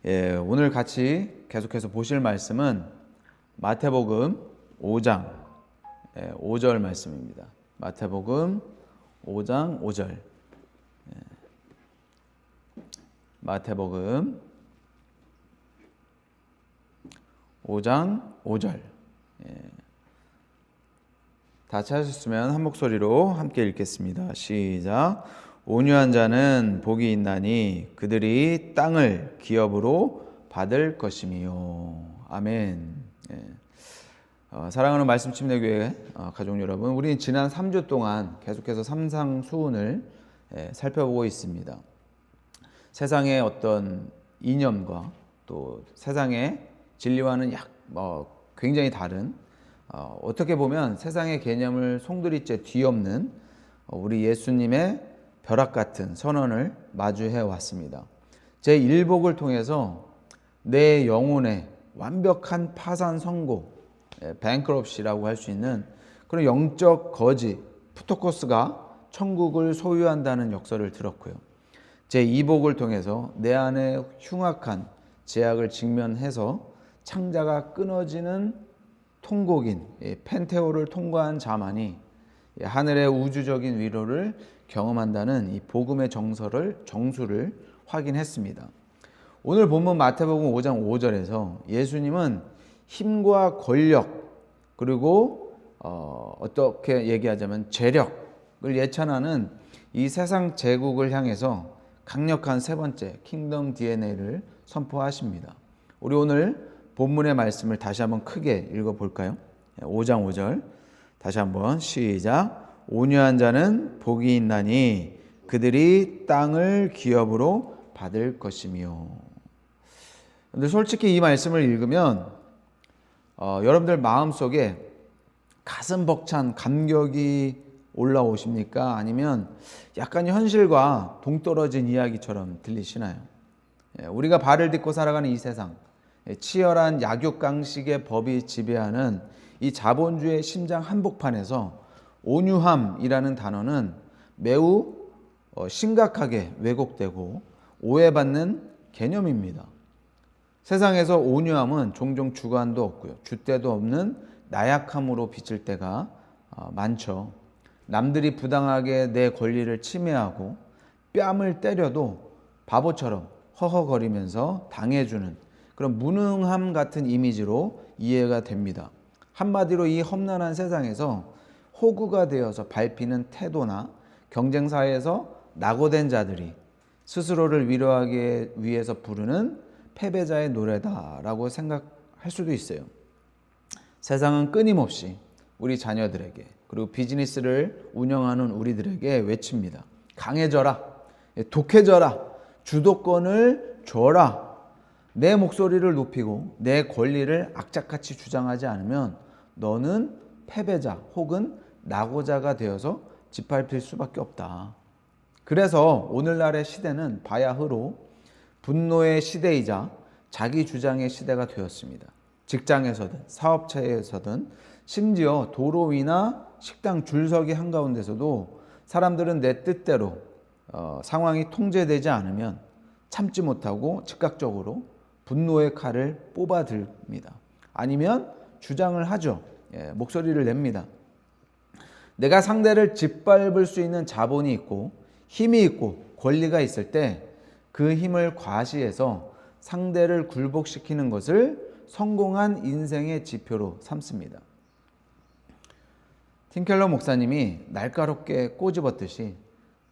오늘 같이 계속해서 보실 말씀은 마태복음 5장 5절 말씀입니다. 마태복음 5장 5절. 마태복음 5장 5절. 다 찾으셨으면 한 목소리로 함께 읽겠습니다. 시작. 온유한 자는 복이 있나니 그들이 땅을 기업으로 받을 것이미요. 아멘. 사랑하는 말씀 침례교회 가족 여러분, 우리는 지난 3주 동안 계속해서 삼상수훈을 살펴보고 있습니다. 세상의 어떤 이념과 또 세상의 진리와는 굉장히 다른, 어떻게 보면 세상의 개념을 송두리째 뒤엎는 우리 예수님의 벼락 같은 선언을 마주해 왔습니다. 제1복을 통해서 내 영혼의 완벽한 파산 선고, 뱅크럽시라고 할 수 있는 그런 영적 거지, 푸토코스가 천국을 소유한다는 역설을 들었고요. 제2복을 통해서 내 안에 흉악한 제약을 직면해서 창자가 끊어지는 통곡인 펜테오를 통과한 자만이 하늘의 우주적인 위로를 경험한다는 이 복음의 정수를 확인했습니다. 오늘 본문 마태복음 5장 5절에서 예수님은 힘과 권력, 그리고 어떻게 얘기하자면 재력을 예찬하는 이 세상 제국을 향해서 강력한 세 번째 킹덤 DNA를 선포하십니다. 우리 오늘 본문의 말씀을 다시 한번 크게 읽어볼까요? 5장 5절 다시 한번 시작. 온유한 자는 복이 있나니 그들이 땅을 기업으로 받을 것이며. 근데 솔직히 이 말씀을 읽으면 여러분들 마음속에 가슴 벅찬 감격이 올라오십니까? 아니면 약간 현실과 동떨어진 이야기처럼 들리시나요? 우리가 발을 딛고 살아가는 이 세상, 치열한 약육강식의 법이 지배하는 이 자본주의 심장 한복판에서 온유함이라는 단어는 매우 심각하게 왜곡되고 오해받는 개념입니다. 세상에서 온유함은 종종 주관도 없고요, 줏대도 없는 나약함으로 비칠 때가 많죠. 남들이 부당하게 내 권리를 침해하고 뺨을 때려도 바보처럼 허허거리면서 당해주는 그런 무능함 같은 이미지로 이해가 됩니다. 한마디로 이 험난한 세상에서 호구가 되어서 밟히는 태도나 경쟁사에서 낙오된 자들이 스스로를 위로하기 위해서 부르는 패배자의 노래다라고 생각할 수도 있어요. 세상은 끊임없이 우리 자녀들에게, 그리고 비즈니스를 운영하는 우리들에게 외칩니다. 강해져라, 독해져라, 주도권을 줘라. 내 목소리를 높이고 내 권리를 악착같이 주장하지 않으면 너는 패배자 혹은 낙오자가 되어서 짓밟힐 수밖에 없다. 그래서 오늘날의 시대는 바야흐로 분노의 시대이자 자기 주장의 시대가 되었습니다. 직장에서든 사업체에서든 심지어 도로 위나 식당 줄서기 한가운데서도 사람들은 내 뜻대로 상황이 통제되지 않으면 참지 못하고 즉각적으로 분노의 칼을 뽑아듭니다. 아니면 주장을 하죠. 목소리를 냅니다. 내가 상대를 짓밟을 수 있는 자본이 있고 힘이 있고 권리가 있을 때 그 힘을 과시해서 상대를 굴복시키는 것을 성공한 인생의 지표로 삼습니다. 팀켈러 목사님이 날카롭게 꼬집었듯이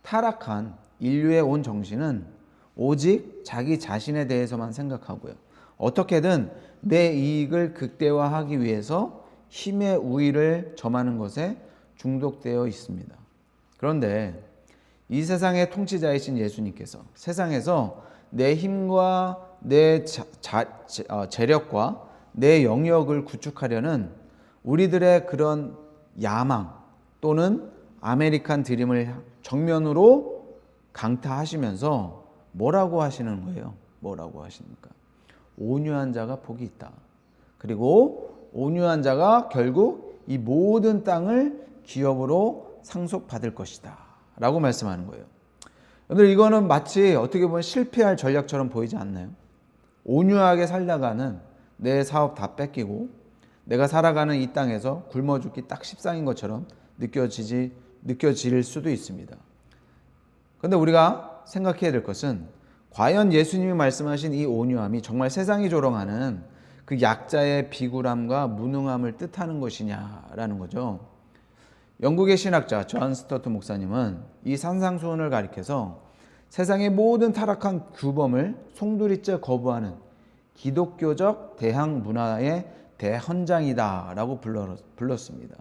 타락한 인류의 온 정신은 오직 자기 자신에 대해서만 생각하고요, 어떻게든 내 이익을 극대화하기 위해서 힘의 우위를 점하는 것에 중독되어 있습니다. 그런데 이 세상의 통치자이신 예수님께서 세상에서 내 힘과 내 재력과 내 영역을 구축하려는 우리들의 그런 야망 또는 아메리칸 드림을 정면으로 강타하시면서 뭐라고 하시는 거예요? 뭐라고 하십니까? 온유한 자가 복이 있다. 그리고 온유한 자가 결국 이 모든 땅을 기업으로 상속받을 것이다 라고 말씀하는 거예요. 여러분들, 이거는 마치 어떻게 보면 실패할 전략처럼 보이지 않나요? 온유하게 살다가는 내 사업 다 뺏기고 내가 살아가는 이 땅에서 굶어 죽기 딱 십상인 것처럼 느껴질 수도 있습니다. 그런데 우리가 생각해야 될 것은 과연 예수님이 말씀하신 이 온유함이 정말 세상이 조롱하는 그 약자의 비굴함과 무능함을 뜻하는 것이냐라는 거죠. 영국의 신학자 존 스토트 목사님은 이 산상수훈을 가리켜서 세상의 모든 타락한 규범을 송두리째 거부하는 기독교적 대항 문화의 대헌장이다라고 불렀습니다.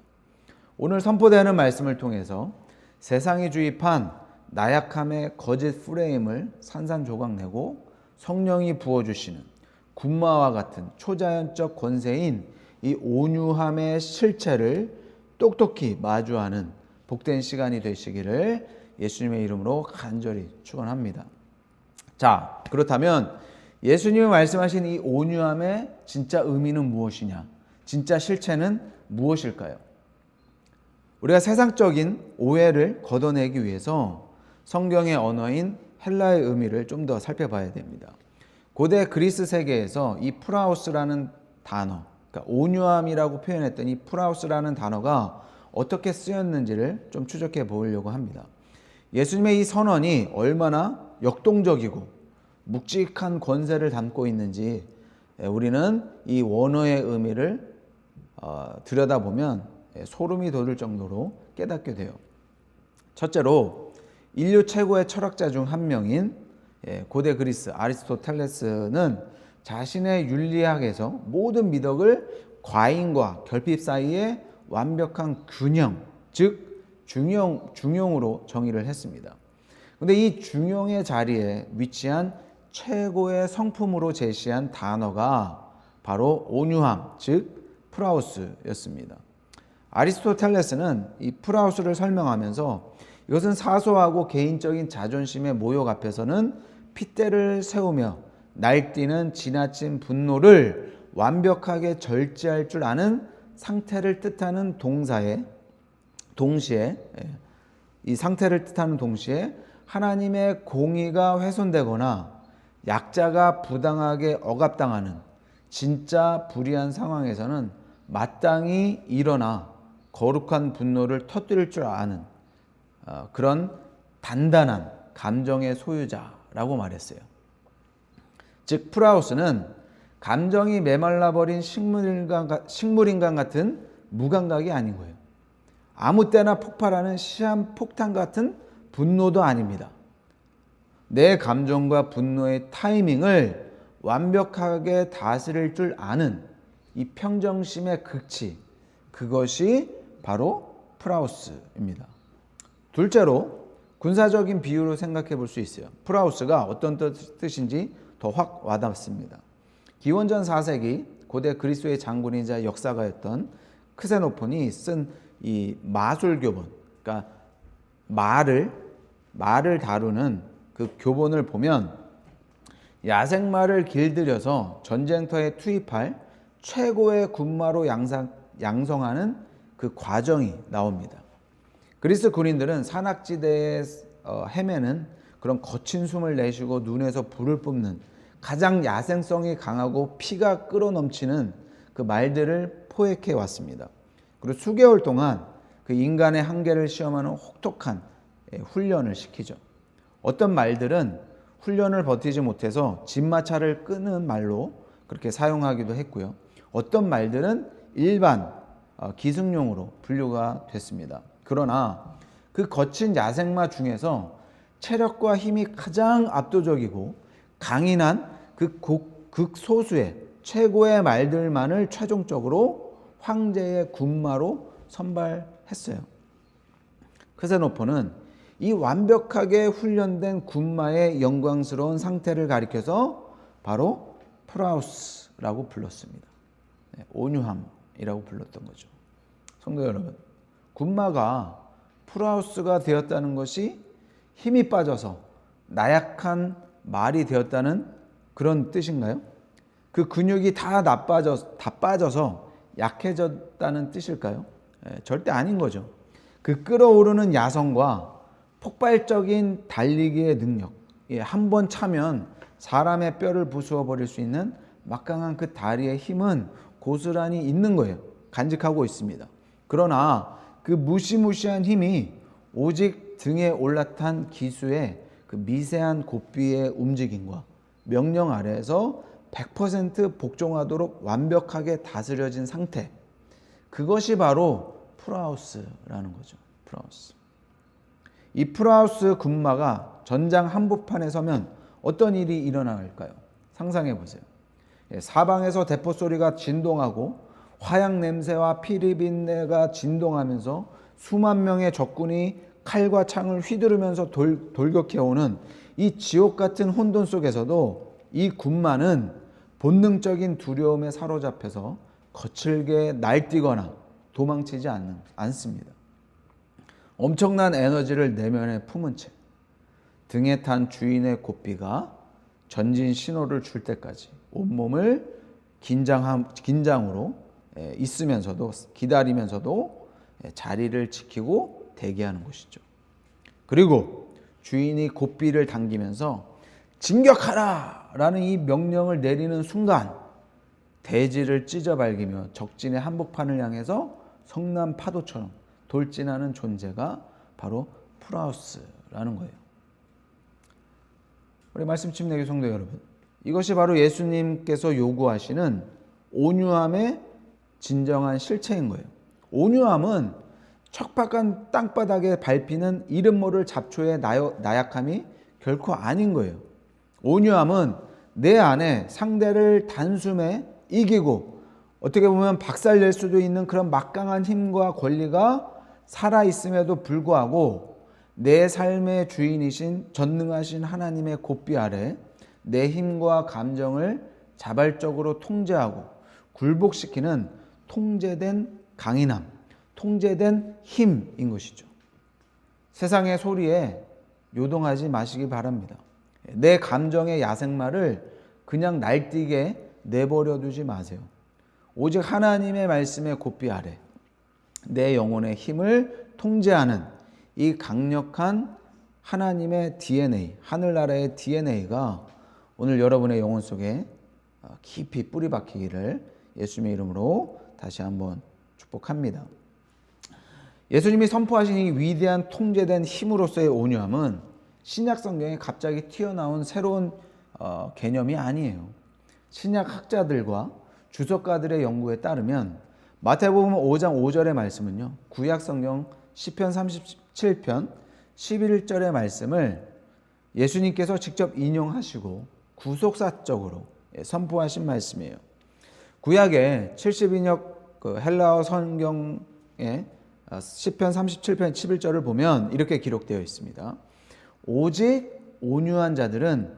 오늘 선포되는 말씀을 통해서 세상이 주입한 나약함의 거짓 프레임을 산산조각내고 성령이 부어주시는 군마와 같은 초자연적 권세인 이 온유함의 실체를 똑똑히 마주하는 복된 시간이 되시기를 예수님의 이름으로 간절히 축원합니다. 자, 그렇다면 예수님이 말씀하신 이 온유함의 진짜 의미는 무엇이냐? 진짜 실체는 무엇일까요? 우리가 세상적인 오해를 걷어내기 위해서 성경의 언어인 헬라의 의미를 좀 더 살펴봐야 됩니다. 고대 그리스 세계에서 이 프라우스라는 단어, 그러니까 온유함이라고 표현했던 이 프라우스라는 단어가 어떻게 쓰였는지를 좀 추적해 보려고 합니다. 예수님의 이 선언이 얼마나 역동적이고 묵직한 권세를 담고 있는지 우리는 이 원어의 의미를 들여다보면 소름이 돋을 정도로 깨닫게 돼요. 첫째로 인류 최고의 철학자 중 한 명인 고대 그리스 아리스토텔레스는 자신의 윤리학에서 모든 미덕을 과잉과 결핍 사이에 완벽한 균형, 즉 중용으로 정의를 했습니다. 그런데 이 중용의 자리에 위치한 최고의 성품으로 제시한 단어가 바로 온유함, 즉 프라우스였습니다. 아리스토텔레스는 이 프라우스를 설명하면서 이것은 사소하고 개인적인 자존심의 모욕 앞에서는 핏대를 세우며 날뛰는 지나친 분노를 완벽하게 절제할 줄 아는 상태를 뜻하는 동시에 하나님의 공의가 훼손되거나 약자가 부당하게 억압당하는 진짜 불의한 상황에서는 마땅히 일어나 거룩한 분노를 터뜨릴 줄 아는 그런 단단한 감정의 소유자라고 말했어요. 즉 프라우스는 감정이 메말라버린 식물인간 같은 무감각이 아닌 거예요. 아무 때나 폭발하는 시한폭탄 같은 분노도 아닙니다. 내 감정과 분노의 타이밍을 완벽하게 다스릴 줄 아는 이 평정심의 극치, 그것이 바로 프라우스입니다. 둘째로 군사적인 비유로 생각해 볼 수 있어요. 프라우스가 어떤 뜻인지 더 확 와닿습니다. 기원전 4세기 고대 그리스의 장군이자 역사가였던 크세노폰이 쓴 이 마술교본, 그러니까 말을 다루는 그 교본을 보면 야생마를 길들여서 전쟁터에 투입할 최고의 군마로 양성하는 그 과정이 나옵니다. 그리스 군인들은 산악지대에 헤매는 그런 거친 숨을 내쉬고 눈에서 불을 뿜는 가장 야생성이 강하고 피가 끓어넘치는 그 말들을 포획해 왔습니다. 그리고 수개월 동안 그 인간의 한계를 시험하는 혹독한 훈련을 시키죠. 어떤 말들은 훈련을 버티지 못해서 진마차를 끄는 말로 그렇게 사용하기도 했고요. 어떤 말들은 일반 기승용으로 분류가 됐습니다. 그러나 그 거친 야생마 중에서 체력과 힘이 가장 압도적이고 강인한 그 극소수의 최고의 말들만을 최종적으로 황제의 군마로 선발했어요. 크세노폰은 이 완벽하게 훈련된 군마의 영광스러운 상태를 가리켜서 바로 프라우스라고 불렀습니다. 온유함이라고 불렀던 거죠. 성도 여러분, 군마가 프라우스가 되었다는 것이 힘이 빠져서 나약한 말이 되었다는 그런 뜻인가요? 그 근육이 다 빠져서 약해졌다는 뜻일까요? 절대 아닌 거죠. 그 끓어오르는 야성과 폭발적인 달리기의 능력, 한 번 차면 사람의 뼈를 부수어 버릴 수 있는 막강한 그 다리의 힘은 고스란히 있는 거예요. 간직하고 있습니다. 그러나 그 무시무시한 힘이 오직 등에 올라탄 기수의 그 미세한 고삐의 움직임과 명령 아래에서 100% 복종하도록 완벽하게 다스려진 상태, 그것이 바로 프라우스라는 거죠. 프라우스. 이 프라우스 군마가 전장 한복판에 서면 어떤 일이 일어날까요? 상상해 보세요. 사방에서 대포 소리가 진동하고 화약 냄새와 피리빈내가 진동하면서 수만 명의 적군이 칼과 창을 휘두르면서 돌격해오는 이 지옥 같은 혼돈 속에서도 이 군마는 본능적인 두려움에 사로잡혀서 거칠게 날뛰거나 도망치지 않습니다. 엄청난 에너지를 내면에 품은 채 등에 탄 주인의 고삐가 전진 신호를 줄 때까지 온몸을 긴장으로 있으면서도 기다리면서도 자리를 지키고 대기하는 것이죠. 그리고 주인이 고삐를 당기면서 진격하라! 라는 이 명령을 내리는 순간 대지를 찢어발기며 적진의 한복판을 향해서 성난 파도처럼 돌진하는 존재가 바로 프라우스라는 거예요. 우리 말씀 침례교 성도 여러분, 이것이 바로 예수님께서 요구하시는 온유함의 진정한 실체인 거예요. 온유함은 척박한 땅바닥에 밟히는 이름 모를 잡초의 나약함이 결코 아닌 거예요. 온유함은 내 안에 상대를 단숨에 이기고 어떻게 보면 박살낼 수도 있는 그런 막강한 힘과 권리가 살아있음에도 불구하고 내 삶의 주인이신 전능하신 하나님의 고삐 아래 내 힘과 감정을 자발적으로 통제하고 굴복시키는 통제된 강인함, 통제된 힘인 것이죠. 세상의 소리에 요동하지 마시기 바랍니다. 내 감정의 야생마를 그냥 날뛰게 내버려 두지 마세요. 오직 하나님의 말씀의 고삐 아래 내 영혼의 힘을 통제하는 이 강력한 하나님의 DNA, 하늘나라의 DNA가 오늘 여러분의 영혼 속에 깊이 뿌리 박히기를 예수님의 이름으로 다시 한번 축복합니다. 예수님이 선포하신 이 위대한 통제된 힘으로서의 온유함은 신약 성경에 갑자기 튀어나온 새로운 개념이 아니에요. 신약 학자들과 주석가들의 연구에 따르면 마태복음 5장 5절의 말씀은요, 구약 성경 시편 37편 11절의 말씀을 예수님께서 직접 인용하시고 구속사적으로 선포하신 말씀이에요. 구약의 70인역 헬라어 성경의 시편 37편 11절을 보면 이렇게 기록되어 있습니다. 오직 온유한 자들은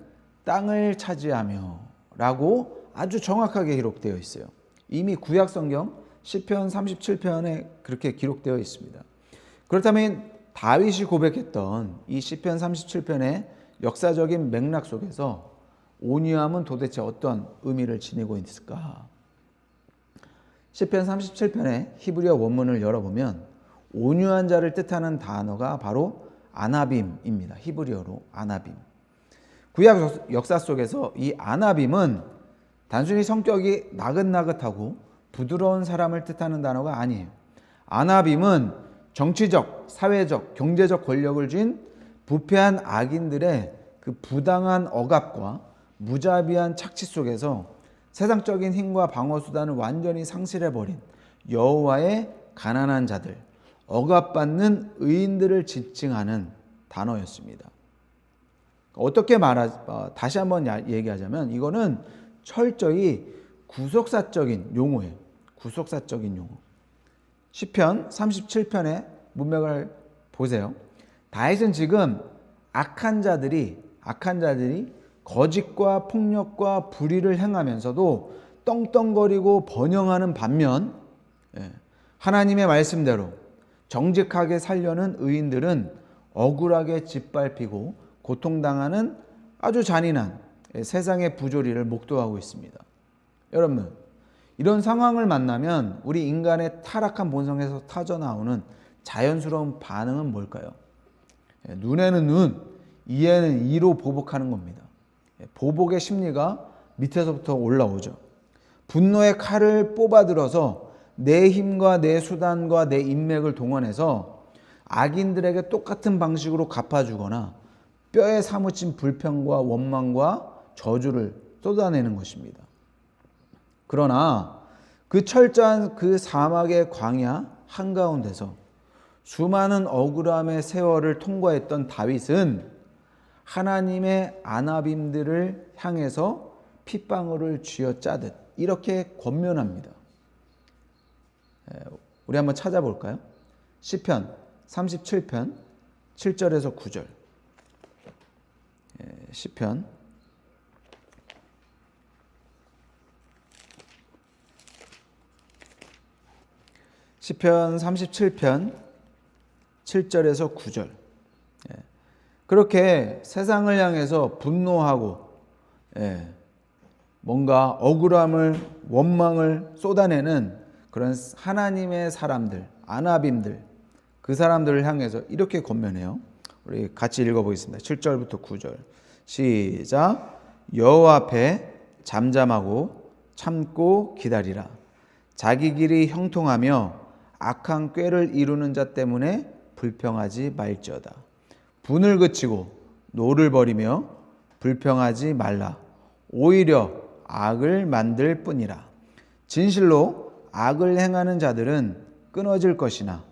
땅을 차지하며 라고 아주 정확하게 기록되어 있어요. 이미 구약 성경 시편 37편에 그렇게 기록되어 있습니다. 그렇다면 다윗이 고백했던 이 시편 37편의 역사적인 맥락 속에서 온유함은 도대체 어떤 의미를 지니고 있을까? 시편 37편의 히브리어 원문을 열어보면 온유한 자를 뜻하는 단어가 바로 아나빔입니다. 히브리어로 아나빔. 구약 역사 속에서 이 아나빔은 단순히 성격이 나긋나긋하고 부드러운 사람을 뜻하는 단어가 아니에요. 아나빔은 정치적, 사회적, 경제적 권력을 쥔 부패한 악인들의 그 부당한 억압과 무자비한 착취 속에서 세상적인 힘과 방어수단을 완전히 상실해버린 여호와의 가난한 자들, 억압받는 의인들을 지칭하는 단어였습니다. 어떻게 다시 한번 얘기하자면 이거는 철저히 구속사적인 용어예요. 구속사적인 용어. 시편 37편의 문맥을 보세요. 다윗은 지금 악한 자들이 거짓과 폭력과 불의를 행하면서도 떵떵거리고 번영하는 반면 하나님의 말씀대로 정직하게 살려는 의인들은 억울하게 짓밟히고 고통당하는 아주 잔인한 세상의 부조리를 목도하고 있습니다. 여러분, 이런 상황을 만나면 우리 인간의 타락한 본성에서 터져나오는 자연스러운 반응은 뭘까요? 눈에는 눈, 이에는 이로 보복하는 겁니다. 보복의 심리가 밑에서부터 올라오죠. 분노의 칼을 뽑아들어서 내 힘과 내 수단과 내 인맥을 동원해서 악인들에게 똑같은 방식으로 갚아주거나 뼈에 사무친 불평과 원망과 저주를 쏟아내는 것입니다. 그러나 그 철저한 그 사막의 광야 한가운데서 수많은 억울함의 세월을 통과했던 다윗은 하나님의 아나빔들을 향해서 핏방울을 쥐어짜듯 이렇게 권면합니다. 우리 한번 찾아볼까요? 시편 37편 7절에서 9절. 시편 37편 7절에서 9절. 그렇게 세상을 향해서 분노하고 뭔가 억울함을 원망을 쏟아내는 그런 하나님의 사람들, 아나빔들, 그 사람들을 향해서 이렇게 권면해요. 우리 같이 읽어보겠습니다. 7절부터 9절 시작. 여호와 앞에 잠잠하고 참고 기다리라. 자기 길이 형통하며 악한 꾀를 이루는 자 때문에 불평하지 말지어다. 분을 그치고 노를 버리며 불평하지 말라. 오히려 악을 만들 뿐이라. 진실로 악을 행하는 자들은 끊어질 것이나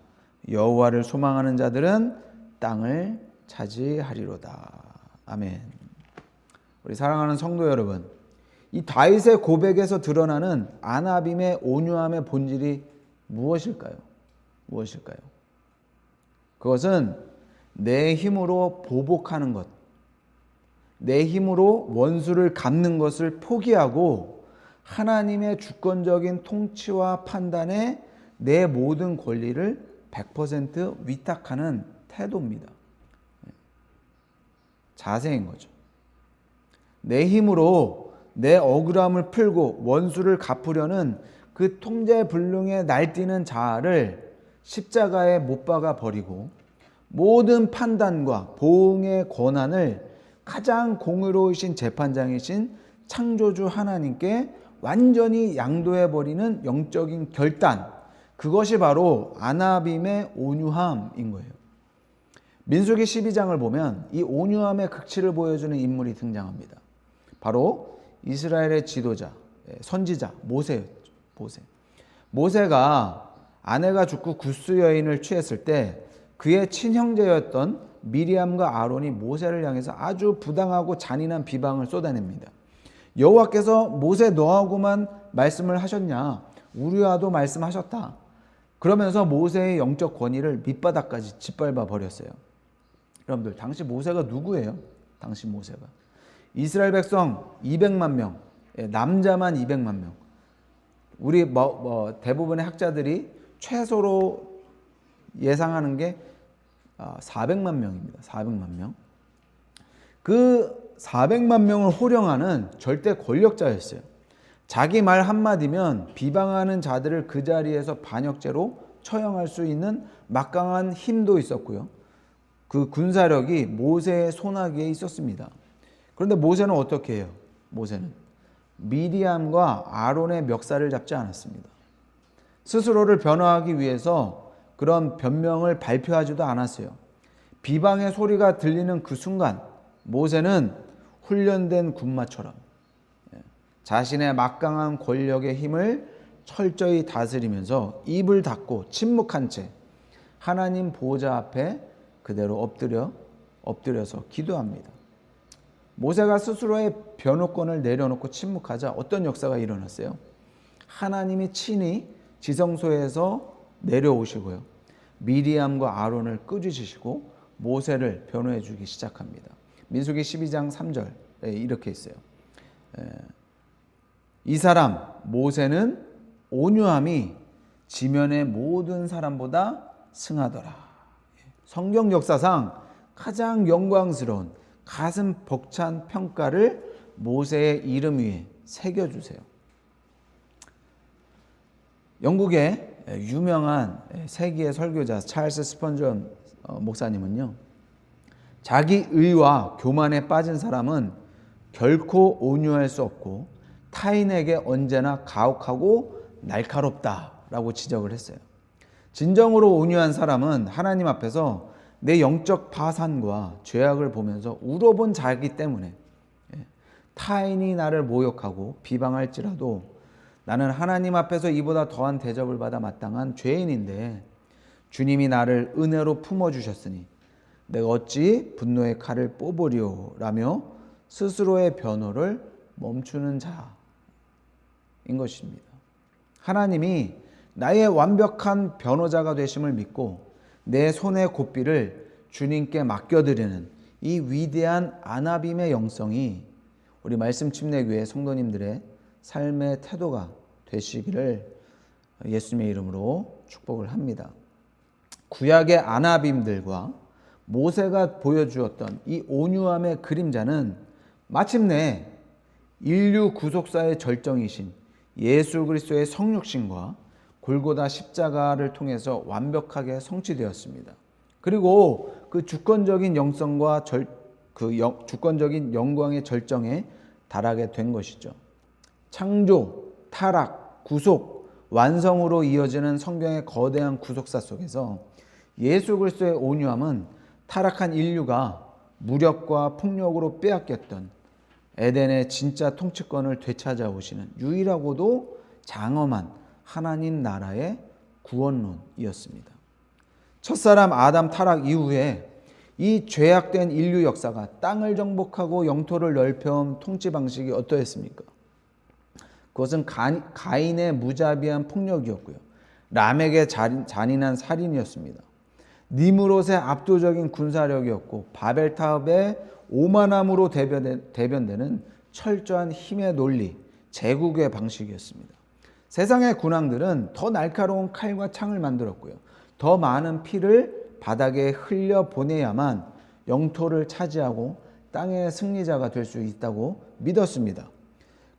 여호와를 소망하는 자들은 땅을 차지하리로다. 아멘. 우리 사랑하는 성도 여러분, 이 다윗의 고백에서 드러나는 아나빔의 온유함의 본질이 무엇일까요? 무엇일까요? 그것은 내 힘으로 보복하는 것, 내 힘으로 원수를 갚는 것을 포기하고 하나님의 주권적인 통치와 판단에 내 모든 권리를 100% 위탁하는 태도입니다. 자세인 거죠. 내 힘으로 내 억울함을 풀고 원수를 갚으려는 그 통제불능에 날뛰는 자아를 십자가에 못 박아 버리고 모든 판단과 보응의 권한을 가장 공의로우신 재판장이신 창조주 하나님께 완전히 양도해 버리는 영적인 결단, 그것이 바로 아나빔의 온유함인 거예요. 민수기 12장을 보면 이 온유함의 극치를 보여주는 인물이 등장합니다. 바로 이스라엘의 지도자, 선지자 모세였죠. 모세가 아내가 죽고 구스 여인을 취했을 때 그의 친형제였던 미리암과 아론이 모세를 향해서 아주 부당하고 잔인한 비방을 쏟아냅니다. 여호와께서 모세 너하고만 말씀을 하셨냐? 우리와도 말씀하셨다. 그러면서 모세의 영적 권위를 밑바닥까지 짓밟아 버렸어요. 여러분들, 당시 모세가 누구예요? 당시 모세가 이스라엘 백성 200만 명, 남자만 200만 명. 우리 대부분의 학자들이 최소로 예상하는 게 400만 명입니다. 400만 명. 그 400만 명을 호령하는 절대 권력자였어요. 자기 말 한마디면 비방하는 자들을 그 자리에서 반역죄로 처형할 수 있는 막강한 힘도 있었고요. 그 군사력이 모세의 손아귀에 있었습니다. 그런데 모세는 어떻게 해요? 모세는 미리암과 아론의 멱살을 잡지 않았습니다. 스스로를 변호하기 위해서 그런 변명을 발표하지도 않았어요. 비방의 소리가 들리는 그 순간 모세는 훈련된 군마처럼 자신의 막강한 권력의 힘을 철저히 다스리면서 입을 닫고 침묵한 채 하나님 보좌 앞에 그대로 엎드려서 기도합니다. 모세가 스스로의 변호권을 내려놓고 침묵하자 어떤 역사가 일어났어요? 하나님이 친히 지성소에서 내려오시고요. 미리암과 아론을 꾸짖으시고 모세를 변호해 주기 시작합니다. 민수기 12장 3절에 이렇게 있어요. 이 사람 모세는 온유함이 지면의 모든 사람보다 승하더라. 성경 역사상 가장 영광스러운 가슴 벅찬 평가를 모세의 이름 위에 새겨주세요. 영국의 유명한 세기의 설교자 찰스 스펀전 목사님은요, 자기 의와 교만에 빠진 사람은 결코 온유할 수 없고 타인에게 언제나 가혹하고 날카롭다라고 지적을 했어요. 진정으로 온유한 사람은 하나님 앞에서 내 영적 파산과 죄악을 보면서 울어본 자이기 때문에 타인이 나를 모욕하고 비방할지라도 나는 하나님 앞에서 이보다 더한 대접을 받아 마땅한 죄인인데 주님이 나를 은혜로 품어주셨으니 내가 어찌 분노의 칼을 뽑으리오 라며 스스로의 변호를 멈추는 자인 것입니다. 하나님이 나의 완벽한 변호자가 되심을 믿고 내 손의 고삐를 주님께 맡겨드리는 이 위대한 아나빔의 영성이 우리 말씀 침례교회 성도님들의 삶의 태도가 되시기를 예수님의 이름으로 축복을 합니다. 구약의 아나빔들과 모세가 보여주었던 이 온유함의 그림자는 마침내 인류 구속사의 절정이신 예수 그리스도의 성육신과 골고다 십자가를 통해서 완벽하게 성취되었습니다. 그리고 그 주권적인 영성과 주권적인 영광의 절정에 달하게 된 것이죠. 창조, 타락, 구속, 완성으로 이어지는 성경의 거대한 구속사 속에서 예수 그리스도의 온유함은 타락한 인류가 무력과 폭력으로 빼앗겼던 에덴의 진짜 통치권을 되찾아오시는 유일하고도 장엄한 하나님 나라의 구원론이었습니다. 첫사람 아담 타락 이후에 이 죄악된 인류 역사가 땅을 정복하고 영토를 넓혀온 통치 방식이 어떠했습니까? 그것은 가인의 무자비한 폭력이었고요. 람에게 잔인한 살인이었습니다. 니므롯의 압도적인 군사력이었고 바벨탑의 오만함으로 대변되는 철저한 힘의 논리, 제국의 방식이었습니다. 세상의 군왕들은 더 날카로운 칼과 창을 만들었고요. 더 많은 피를 바닥에 흘려 보내야만 영토를 차지하고 땅의 승리자가 될 수 있다고 믿었습니다.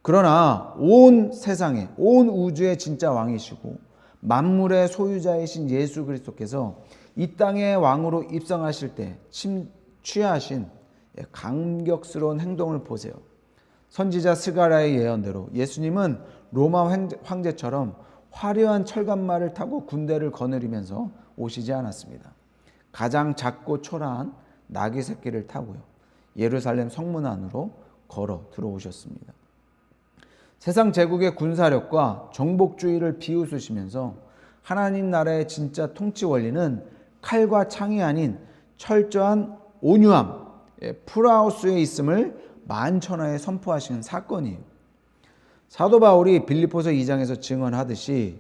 그러나 온 세상에, 온 우주의 진짜 왕이시고 만물의 소유자이신 예수 그리스도께서 이 땅의 왕으로 입성하실 때 취하신 감격스러운 행동을 보세요. 선지자 스가랴의 예언대로 예수님은 로마 황제처럼 화려한 철갑말을 타고 군대를 거느리면서 오시지 않았습니다. 가장 작고 초라한 나귀 새끼를 타고요. 예루살렘 성문 안으로 걸어 들어오셨습니다. 세상 제국의 군사력과 정복주의를 비웃으시면서 하나님 나라의 진짜 통치 원리는 칼과 창이 아닌 철저한 온유함, 프라우스에 있음을 만천하에 선포하시는 사건이에요. 사도 바울이 빌립보서 2장에서 증언하듯이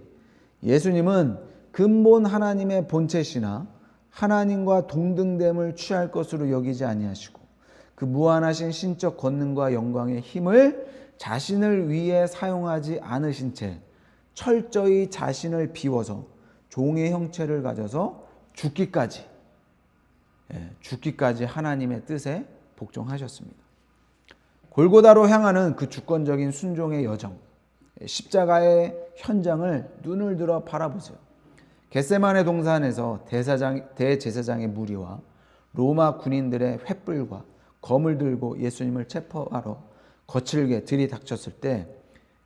예수님은 근본 하나님의 본체시나 하나님과 동등됨을 취할 것으로 여기지 아니하시고 그 무한하신 신적 권능과 영광의 힘을 자신을 위해 사용하지 않으신 채 철저히 자신을 비워서 종의 형체를 가져서 죽기까지 하나님의 뜻에 복종하셨습니다. 골고다로 향하는 그 주권적인 순종의 여정, 십자가의 현장을 눈을 들어 바라보세요. 겟세마네 동산에서 대제사장의 무리와 로마 군인들의 횃불과 검을 들고 예수님을 체포하러 거칠게 들이닥쳤을 때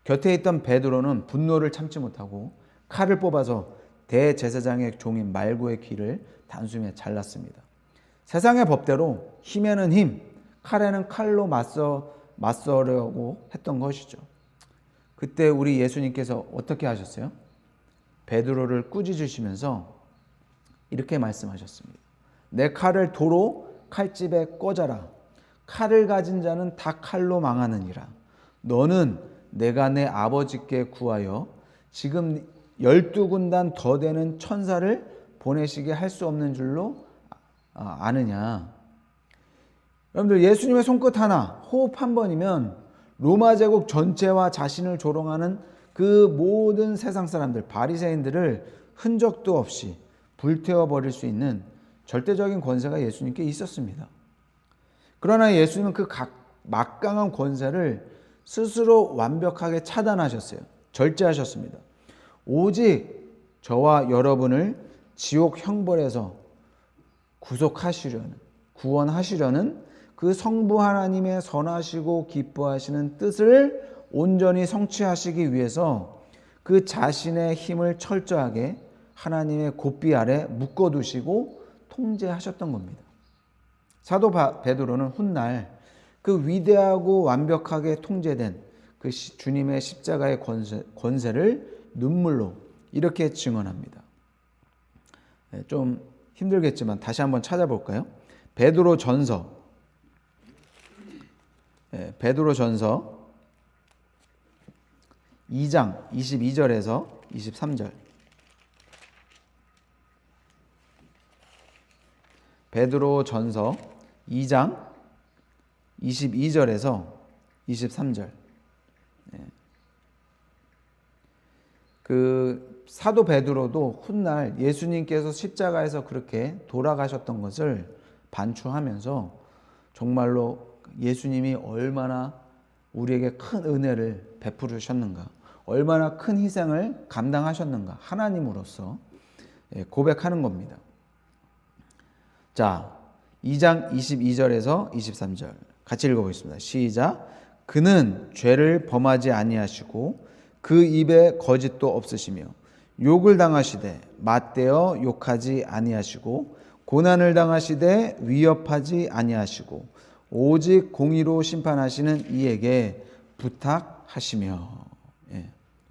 곁에 있던 베드로는 분노를 참지 못하고 칼을 뽑아서 대제사장의 종인 말고의 귀를 단숨에 잘랐습니다. 세상의 법대로 힘에는 힘, 칼에는 칼로 맞서려고 했던 것이죠. 그때 우리 예수님께서 어떻게 하셨어요? 베드로를 꾸짖으시면서 이렇게 말씀하셨습니다. 내 칼을 도로 칼집에 꽂아라. 칼을 가진 자는 다 칼로 망하느니라. 너는 내가 내 아버지께 구하여 지금 12군단 더 되는 천사를 보내시게 할 수 없는 줄로 아느냐. 여러분들 예수님의 손끝 하나, 호흡 한 번이면 로마 제국 전체와 자신을 조롱하는 그 모든 세상 사람들, 바리새인들을 흔적도 없이 불태워버릴 수 있는 절대적인 권세가 예수님께 있었습니다. 그러나 예수님은 그 막강한 권세를 스스로 완벽하게 차단하셨어요. 절제하셨습니다. 오직 저와 여러분을 지옥 형벌에서 구원하시려는 그 성부 하나님의 선하시고 기뻐하시는 뜻을 온전히 성취하시기 위해서 그 자신의 힘을 철저하게 하나님의 고삐 아래 묶어두시고 통제하셨던 겁니다. 사도 베드로는 훗날 그 위대하고 완벽하게 통제된 그 주님의 십자가의 권세를 눈물로 이렇게 증언합니다. 좀 힘들겠지만 다시 한번 찾아볼까요? 베드로전서 2장 22절에서 23절. 베드로전서 2장 22절에서 23절. 그 사도 베드로도 훗날 예수님께서 십자가에서 그렇게 돌아가셨던 것을 반추하면서 정말로 예수님이 얼마나 우리에게 큰 은혜를 베푸셨는가, 얼마나 큰 희생을 감당하셨는가, 하나님으로서 고백하는 겁니다. 자, 2장 22절에서 23절 같이 읽어보겠습니다. 시작. 그는 죄를 범하지 아니하시고 그 입에 거짓도 없으시며 욕을 당하시되 맞대어 욕하지 아니하시고 고난을 당하시되 위협하지 아니하시고 오직 공의로 심판하시는 이에게 부탁하시며.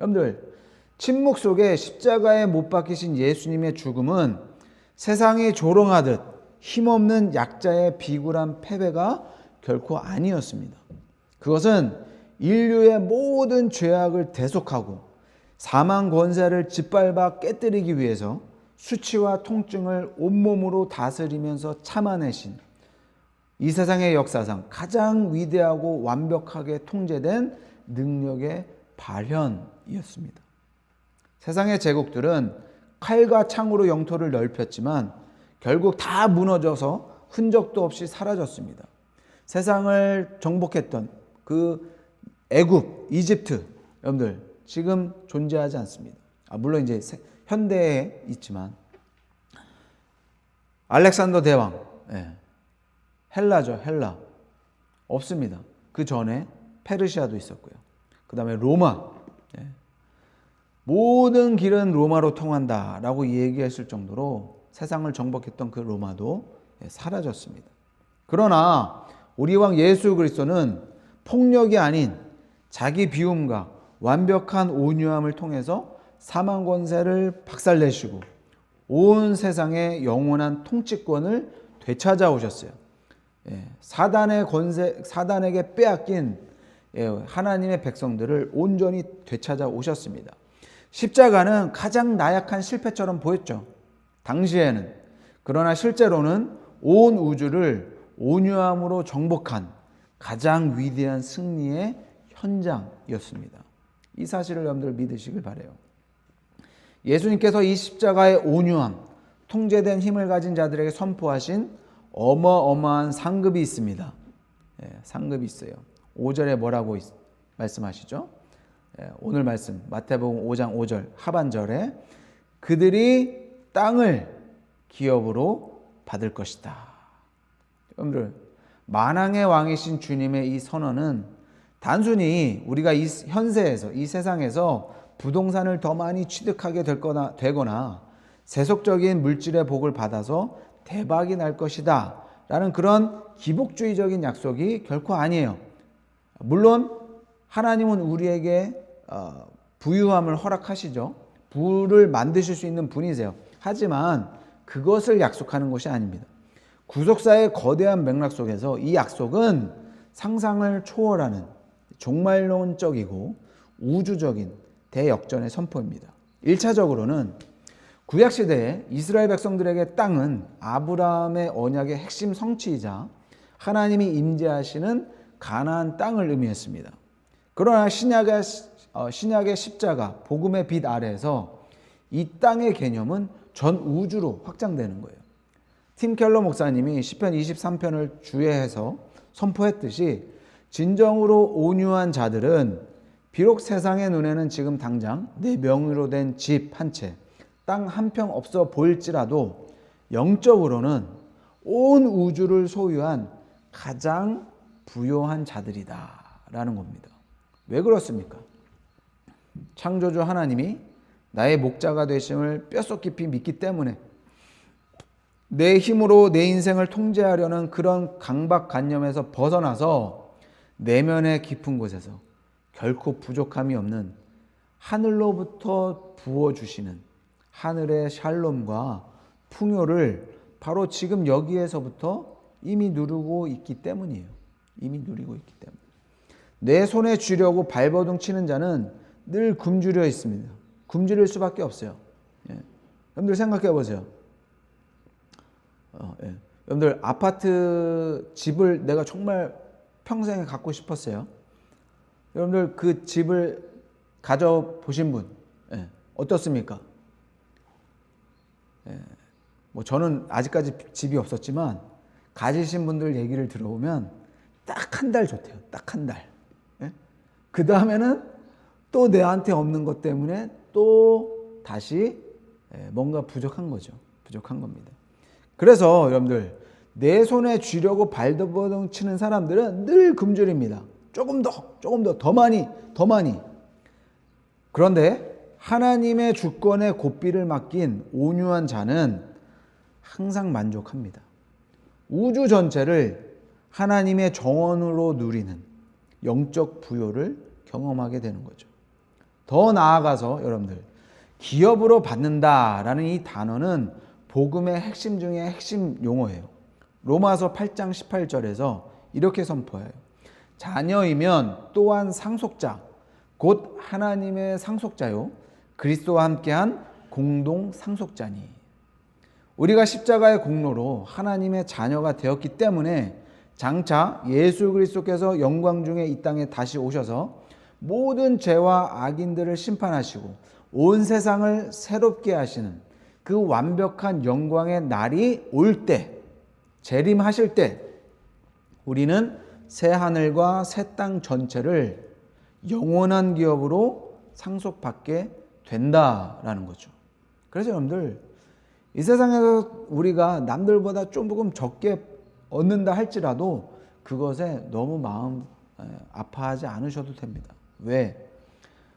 여러분들, 침묵 속에 십자가에 못 박히신 예수님의 죽음은 세상이 조롱하듯 힘없는 약자의 비굴한 패배가 결코 아니었습니다. 그것은 인류의 모든 죄악을 대속하고 사망 권세를 짓밟아 깨뜨리기 위해서 수치와 통증을 온몸으로 다스리면서 참아내신 이 세상의 역사상 가장 위대하고 완벽하게 통제된 능력의 발현이었습니다. 세상의 제국들은 칼과 창으로 영토를 넓혔지만 결국 다 무너져서 흔적도 없이 사라졌습니다. 세상을 정복했던 그 애굽, 이집트, 여러분들 지금 존재하지 않습니다. 물론 이제 현대에 있지만 알렉산더 대왕, 헬라죠, 헬라 없습니다. 그 전에 페르시아도 있었고요. 그 다음에 로마, 모든 길은 로마로 통한다라고 얘기했을 정도로 세상을 정복했던 그 로마도 사라졌습니다. 그러나 우리 왕 예수 그리스도는 폭력이 아닌 자기 비움과 완벽한 온유함을 통해서 사망 권세를 박살내시고 온 세상의 영원한 통치권을 되찾아오셨어요. 사단의 권세, 사단에게 빼앗긴 하나님의 백성들을 온전히 되찾아오셨습니다. 십자가는 가장 나약한 실패처럼 보였죠, 당시에는. 그러나 실제로는 온 우주를 온유함으로 정복한 가장 위대한 승리의 현장이었습니다. 이 사실을 여러분들 믿으시길 바라요. 예수님께서 이 십자가의 온유함, 통제된 힘을 가진 자들에게 선포하신 어마어마한 상급이 있습니다. 상급이 있어요. 5절에 뭐라고 말씀하시죠? 오늘 말씀 마태복음 5장 5절 하반절에 그들이 땅을 기업으로 받을 것이다. 여러분들, 만왕의 왕이신 주님의 이 선언은 단순히 우리가 이 현세에서, 이 세상에서 부동산을 더 많이 취득하게 되거나 세속적인 물질의 복을 받아서 대박이 날 것이다 라는 그런 기복주의적인 약속이 결코 아니에요. 물론 하나님은 우리에게 부유함을 허락하시죠. 부를 만드실 수 있는 분이세요. 하지만 그것을 약속하는 것이 아닙니다. 구속사의 거대한 맥락 속에서 이 약속은 상상을 초월하는 종말론적이고 우주적인 대역전의 선포입니다. 1차적으로는 구약시대에 이스라엘 백성들에게 땅은 아브라함의 언약의 핵심 성취이자 하나님이 임재하시는 가나안 땅을 의미했습니다. 그러나 신약의 십자가, 복음의 빛 아래에서 이 땅의 개념은 전 우주로 확장되는 거예요. 팀 켈러 목사님이 시편 23편을 주예해서 선포했듯이 진정으로 온유한 자들은 비록 세상의 눈에는 지금 당장 내 명의로 된 집 한 채, 땅 한 평 없어 보일지라도 영적으로는 온 우주를 소유한 가장 부요한 자들이다라는 겁니다. 왜 그렇습니까? 창조주 하나님이 나의 목자가 되심을 뼛속 깊이 믿기 때문에 내 힘으로 내 인생을 통제하려는 그런 강박관념에서 벗어나서 내면의 깊은 곳에서 결코 부족함이 없는 하늘로부터 부어주시는 하늘의 샬롬과 풍요를 바로 지금 여기에서부터 이미 누리고 있기 때문이에요. 이미 누리고 있기 때문에. 내 손에 쥐려고 발버둥 치는 자는 늘 굶주려 있습니다. 굶주릴 수밖에 없어요. 예. 여러분들 생각해 보세요. 예. 여러분들 아파트 집을 내가 정말 평생에 갖고 싶었어요. 여러분들 그 집을 가져보신 분 예. 어떻습니까? 예. 뭐 저는 아직까지 집이 없었지만 가지신 분들 얘기를 들어보면 딱 한 달 좋대요. 딱 한 달. 예? 그 다음에는 또 내한테 없는 것 때문에 또 다시 뭔가 부족한 거죠. 부족한 겁니다. 그래서 여러분들 내 손에 쥐려고 발버둥 치는 사람들은 늘 굶주립니다. 조금 더 많이. 그런데 하나님의 주권에 고삐를 맡긴 온유한 자는 항상 만족합니다. 우주 전체를 하나님의 정원으로 누리는 영적 부요를 경험하게 되는 거죠. 더 나아가서 여러분들 기업으로 받는다라는 이 단어는 복음의 핵심 중에 핵심 용어예요. 로마서 8장 18절에서 이렇게 선포해요. 자녀이면 또한 상속자, 곧 하나님의 상속자요 그리스도와 함께한 공동 상속자니. 우리가 십자가의 공로로 하나님의 자녀가 되었기 때문에 장차 예수 그리스도께서 영광 중에 이 땅에 다시 오셔서 모든 죄와 악인들을 심판하시고 온 세상을 새롭게 하시는 그 완벽한 영광의 날이 올 때, 재림하실 때 우리는 새 하늘과 새 땅 전체를 영원한 기업으로 상속받게 된다라는 거죠. 그래서 여러분들 이 세상에서 우리가 남들보다 조금 적게 얻는다 할지라도 그것에 너무 마음 아파하지 않으셔도 됩니다. 왜?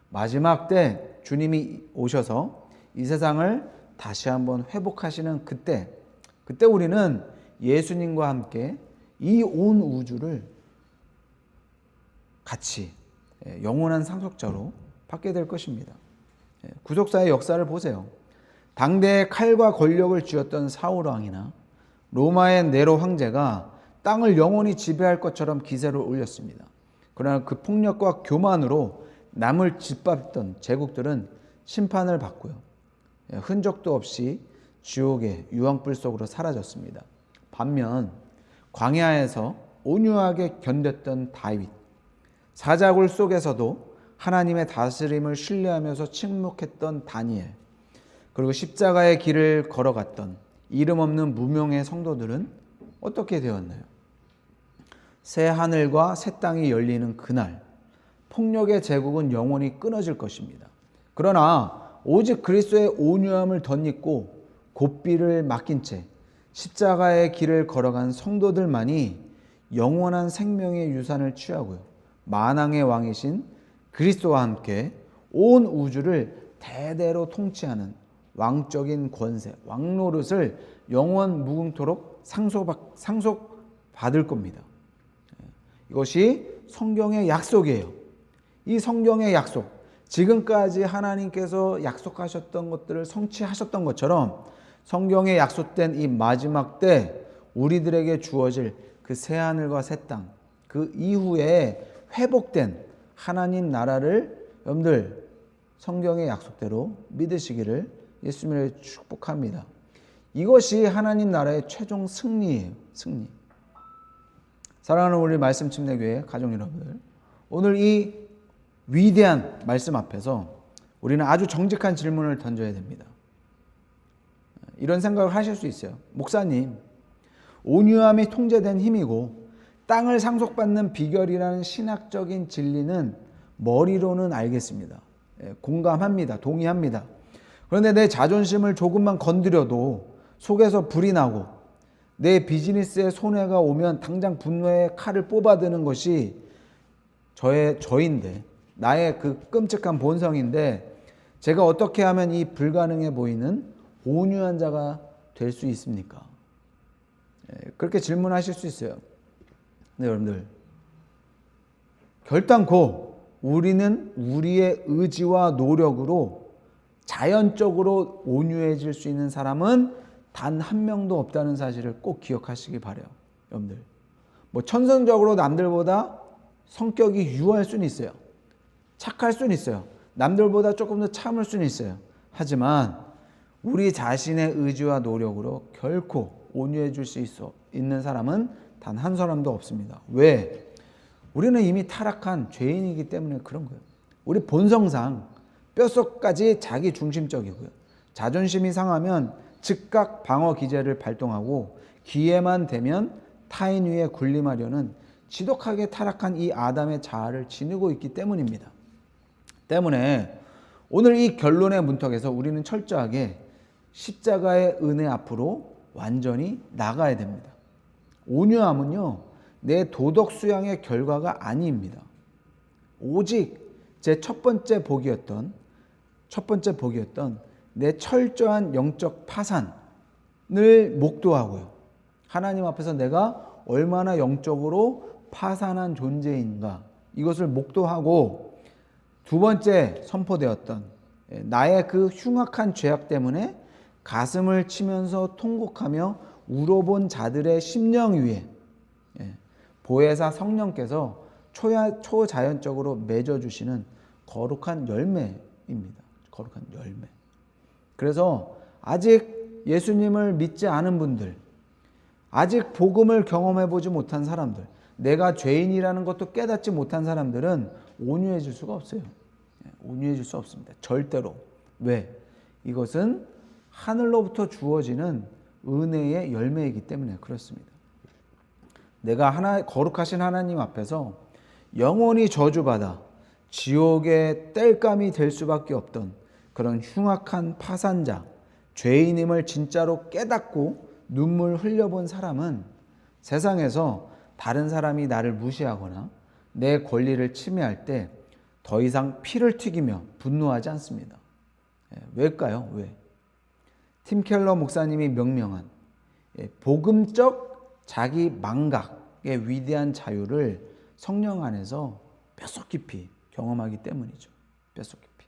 마지막 때 주님이 오셔서 이 세상을 다시 한번 회복하시는 그때 우리는 예수님과 함께 이 온 우주를 같이 영원한 상속자로 받게 될 것입니다. 구속사의 역사를 보세요. 당대의 칼과 권력을 쥐었던 사울 왕이나 로마의 네로 황제가 땅을 영원히 지배할 것처럼 기세를 올렸습니다. 그러나 그 폭력과 교만으로 남을 짓밟던 제국들은 심판을 받고요. 흔적도 없이 지옥의 유황불 속으로 사라졌습니다. 반면 광야에서 온유하게 견뎠던 다윗, 사자굴 속에서도 하나님의 다스림을 신뢰하면서 침묵했던 다니엘, 그리고 십자가의 길을 걸어갔던 이름 없는 무명의 성도들은 어떻게 되었나요? 새 하늘과 새 땅이 열리는 그날 폭력의 제국은 영원히 끊어질 것입니다. 그러나 오직 그리스도의 온유함을 덧입고 고삐를 맡긴 채 십자가의 길을 걸어간 성도들만이 영원한 생명의 유산을 취하고요. 만왕의 왕이신 그리스도와 함께 온 우주를 대대로 통치하는 왕적인 권세, 왕노릇을 영원 무궁토록 상속받을 겁니다. 이것이 성경의 약속이에요. 이 성경의 약속, 지금까지 하나님께서 약속하셨던 것들을 성취하셨던 것처럼 성경에 약속된 이 마지막 때 우리들에게 주어질 그 새하늘과 새 땅, 그 이후에 회복된 하나님 나라를 여러분들 성경의 약속대로 믿으시기를 예수님을 축복합니다. 이것이 하나님 나라의 최종 승리예요. 승리. 사랑하는 우리 말씀 침례교회 가족 여러분들, 오늘 이 위대한 말씀 앞에서 우리는 아주 정직한 질문을 던져야 됩니다. 이런 생각을 하실 수 있어요. 목사님, 온유함이 통제된 힘이고 땅을 상속받는 비결이라는 신학적인 진리는 머리로는 알겠습니다. 공감합니다. 동의합니다. 그런데 내 자존심을 조금만 건드려도 속에서 불이 나고 내 비즈니스에 손해가 오면 당장 분노의 칼을 뽑아드는 것이 저인데, 나의 그 끔찍한 본성인데, 제가 어떻게 하면 이 불가능해 보이는 온유한 자가 될 수 있습니까? 그렇게 질문하실 수 있어요. 네, 여러분들. 결단코 우리는 우리의 의지와 노력으로 자연적으로 온유해질 수 있는 사람은 단 한 명도 없다는 사실을 꼭 기억하시기 바라요. 여러분들. 뭐 천성적으로 남들보다 성격이 유할 수는 있어요. 착할 수는 있어요. 남들보다 조금 더 참을 수는 있어요. 하지만 우리 자신의 의지와 노력으로 결코 온유해질 수 있는 사람은 단 한 사람도 없습니다. 왜? 우리는 이미 타락한 죄인이기 때문에 그런 거예요. 우리 본성상 뼛속까지 자기 중심적이고요. 자존심이 상하면 즉각 방어 기제를 발동하고 기회만 되면 타인 위에 군림하려는 지독하게 타락한 이 아담의 자아를 지니고 있기 때문입니다. 때문에 오늘 이 결론의 문턱에서 우리는 철저하게 십자가의 은혜 앞으로 완전히 나가야 됩니다. 온유함은요, 내 도덕 수양의 결과가 아닙니다. 오직 제 첫 번째 복이었던 내 철저한 영적 파산을 목도하고요. 하나님 앞에서 내가 얼마나 영적으로 파산한 존재인가, 이것을 목도하고, 두 번째 선포되었던 나의 그 흉악한 죄악 때문에 가슴을 치면서 통곡하며 울어본 자들의 심령 위에 보혜사 성령께서 초자연적으로 맺어주시는 거룩한 열매입니다. 거룩한 열매. 그래서 아직 예수님을 믿지 않은 분들, 아직 복음을 경험해보지 못한 사람들, 내가 죄인이라는 것도 깨닫지 못한 사람들은 온유해질 수가 없어요. 온유해질 수 없습니다. 절대로. 왜? 이것은 하늘로부터 주어지는 은혜의 열매이기 때문에 그렇습니다. 내가 거룩하신 하나님 앞에서 영원히 저주받아 지옥의 땔감이 될 수밖에 없던 그런 흉악한 파산자, 죄인임을 진짜로 깨닫고 눈물 흘려본 사람은 세상에서 다른 사람이 나를 무시하거나 내 권리를 침해할 때 더 이상 피를 튀기며 분노하지 않습니다. 왜일까요? 왜? 팀 켈러 목사님이 명명한 복음적 자기 망각의 위대한 자유를 성령 안에서 뼛속 깊이 경험하기 때문이죠. 뼛속 깊이.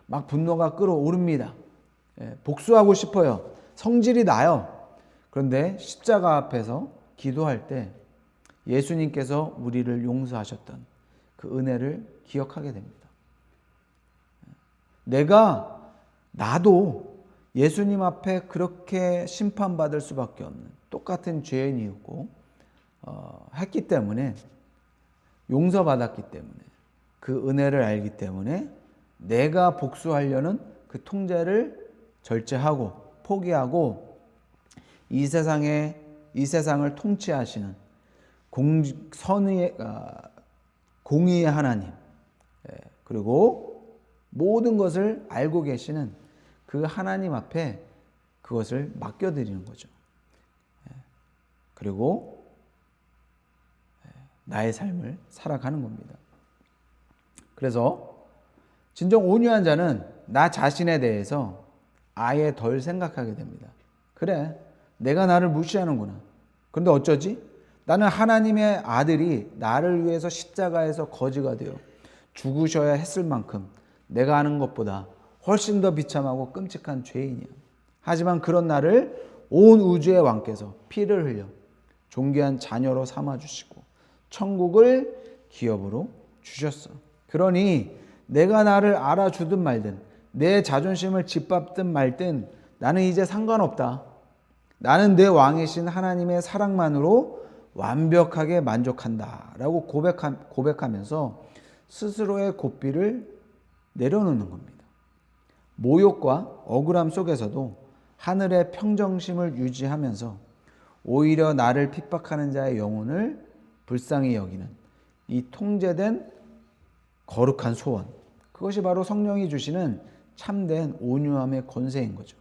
막 분노가 끓어오릅니다. 복수하고 싶어요. 성질이 나요. 그런데 십자가 앞에서 기도할 때 예수님께서 우리를 용서하셨던 그 은혜를 기억하게 됩니다. 나도 예수님 앞에 그렇게 심판받을 수밖에 없는 똑같은 죄인이었고 했기 때문에, 용서받았기 때문에, 그 은혜를 알기 때문에 내가 복수하려는 그 통제를 절제하고 포기하고 이 세상을 통치하시는 공의의 하나님, 그리고 모든 것을 알고 계시는 그 하나님 앞에 그것을 맡겨드리는 거죠. 그리고 나의 삶을 살아가는 겁니다. 그래서 진정 온유한 자는 나 자신에 대해서 아예 덜 생각하게 됩니다. 그래, 내가 나를 무시하는구나. 그런데 어쩌지? 나는 하나님의 아들이 나를 위해서 십자가에서 거지가 되어 죽으셔야 했을 만큼 내가 아는 것보다 훨씬 더 비참하고 끔찍한 죄인이야. 하지만 그런 나를 온 우주의 왕께서 피를 흘려 존귀한 자녀로 삼아주시고 천국을 기업으로 주셨어. 그러니 내가 나를 알아주든 말든 내 자존심을 짓밟든 말든 나는 이제 상관없다. 나는 내 왕이신 하나님의 사랑만으로 완벽하게 만족한다 라고 고백하면서 스스로의 고삐를 내려놓는 겁니다. 모욕과 억울함 속에서도 하늘의 평정심을 유지하면서 오히려 나를 핍박하는 자의 영혼을 불쌍히 여기는 이 통제된 거룩한 소원, 그것이 바로 성령이 주시는 참된 온유함의 권세인 거죠.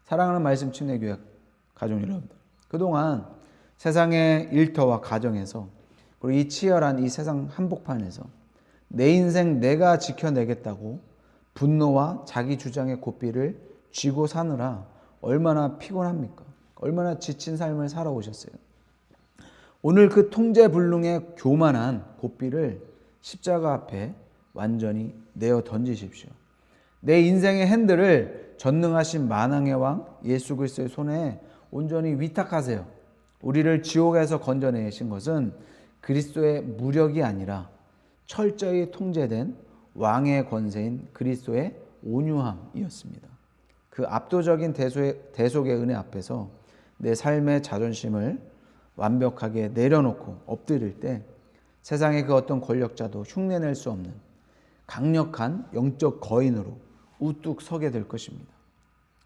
사랑하는 말씀 침례교회 가족 여러분들, 그동안 세상의 일터와 가정에서 그리고 이 치열한 이 세상 한복판에서 내 인생 내가 지켜내겠다고 분노와 자기 주장의 고삐를 쥐고 사느라 얼마나 피곤합니까? 얼마나 지친 삶을 살아오셨어요. 오늘 그 통제불능의 교만한 고삐를 십자가 앞에 완전히 내어 던지십시오. 내 인생의 핸들을 전능하신 만왕의 왕 예수 그리스도의 손에 온전히 위탁하세요. 우리를 지옥에서 건져내신 것은 그리스도의 무력이 아니라 철저히 통제된 왕의 권세인 그리스도의 온유함이었습니다. 그 압도적인 대속의 은혜 앞에서 내 삶의 자존심을 완벽하게 내려놓고 엎드릴 때 세상의 그 어떤 권력자도 흉내낼 수 없는 강력한 영적 거인으로 우뚝 서게 될 것입니다.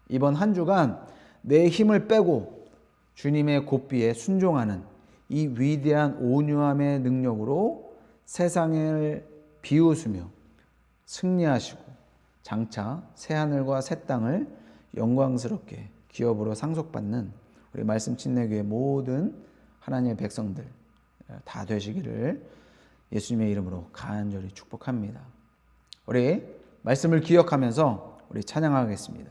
이번 한 주간 내 힘을 빼고 주님의 고삐에 순종하는 이 위대한 온유함의 능력으로 세상을 비웃으며 승리하시고 장차 새하늘과 새 땅을 영광스럽게 기업으로 상속받는 우리 말씀 침례교회 모든 하나님의 백성들 다 되시기를 예수님의 이름으로 간절히 축복합니다. 우리 말씀을 기억하면서 우리 찬양하겠습니다.